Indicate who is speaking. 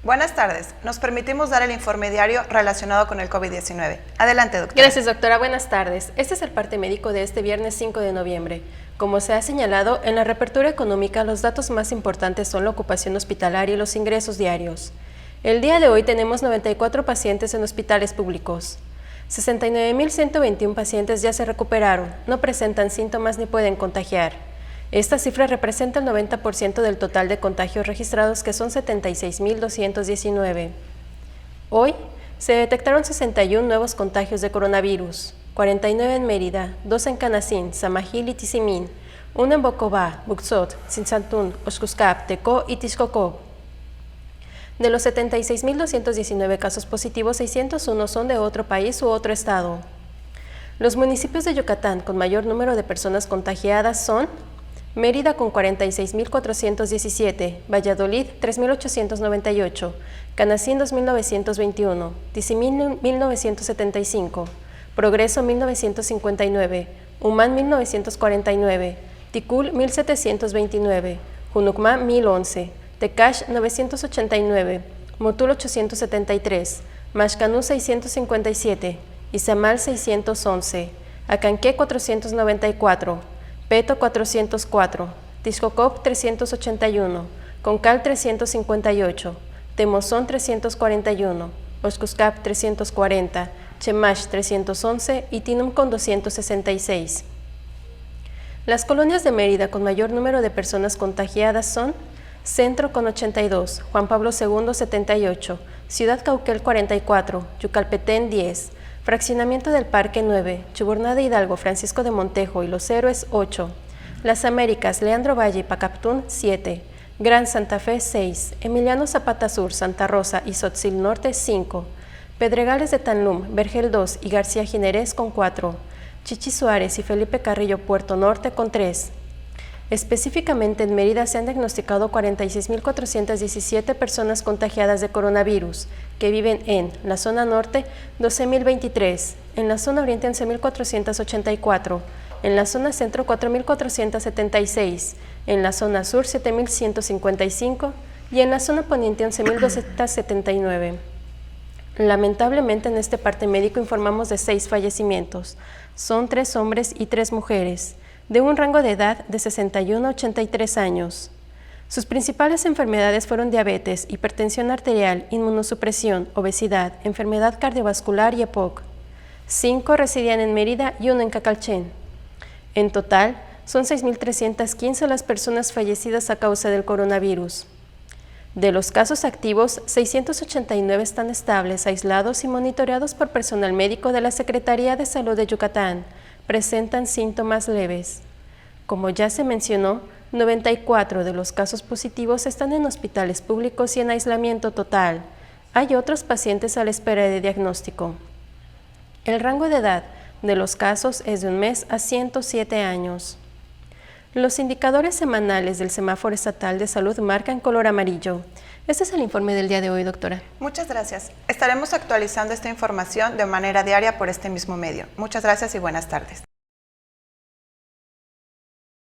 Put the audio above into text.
Speaker 1: Buenas tardes. Nos permitimos dar el informe diario relacionado con el COVID-19. Adelante, doctora.
Speaker 2: Gracias, doctora. Buenas tardes. Este es el parte médico de este viernes 5 de noviembre. Como se ha señalado, en la reapertura económica los datos más importantes son la ocupación hospitalaria y los ingresos diarios. El día de hoy tenemos 94 pacientes en hospitales públicos. 69.121 pacientes ya se recuperaron, no presentan síntomas ni pueden contagiar. Esta cifra representa el 90% del total de contagios registrados, que son 76.219. Hoy se detectaron 61 nuevos contagios de coronavirus, 49 en Mérida, 2 en Canacín, Samajil y Tizimín, 1 en Bocobá, Buxot, Tzintzantún, Oxcuscap, Tecó y Tixcocó. De los 76.219 casos positivos, 601 son de otro país u otro estado. Los municipios de Yucatán con mayor número de personas contagiadas son Mérida con 46.417, Valladolid 3.898, Canacín 2.921, Tizimín 1.975, Progreso 1.959, Humán 1.949, Ticul 1.729, Junucmá 1.011, Tecash 989, Motul 873, Maxcanú 657, Izamal 611, Acanqué 494, Peto 404, Tixcocop 381, Concal 358, Temozón 341, Oxcuscap 340, Chemash 311 y Tinum con 266. Las colonias de Mérida con mayor número de personas contagiadas son Centro con 82, Juan Pablo II 78, Ciudad Cauquel 44, Yucalpetén 10, Fraccionamiento del Parque 9, Chuburnada Hidalgo, Francisco de Montejo y Los Héroes 8, Las Américas, Leandro Valle y Pacaptún 7, Gran Santa Fe 6, Emiliano Zapata Sur, Santa Rosa y Tzotzil Norte 5, Pedregales de Tanlum, Vergel 2 y García Jiménez con 4, Chichi Suárez y Felipe Carrillo Puerto Norte con 3. Específicamente en Mérida se han diagnosticado 46.417 personas contagiadas de coronavirus, que viven en la zona norte 12.023, en la zona oriente 11.484, en la zona centro 4.476, en la zona sur 7.155 y en la zona poniente 11.279. Lamentablemente en este parte médico informamos de 6 fallecimientos, son 3 hombres y 3 mujeres, de un rango de edad de 61 a 83 años. Sus principales enfermedades fueron diabetes, hipertensión arterial, inmunosupresión, obesidad, enfermedad cardiovascular y EPOC. 5 residían en Mérida y 1 en Cacalchén. En total, son 6.315 las personas fallecidas a causa del coronavirus. De los casos activos, 689 están estables, aislados y monitoreados por personal médico de la Secretaría de Salud de Yucatán. Presentan síntomas leves. Como ya se mencionó, 94 de los casos positivos están en hospitales públicos y en aislamiento total. Hay otros pacientes a la espera de diagnóstico. El rango de edad de los casos es de 1 mes a 107 años. Los indicadores semanales del Semáforo Estatal de Salud marcan color amarillo. Este es el informe del día de hoy, doctora.
Speaker 1: Muchas gracias. Estaremos actualizando esta información de manera diaria por este mismo medio. Muchas gracias y buenas tardes.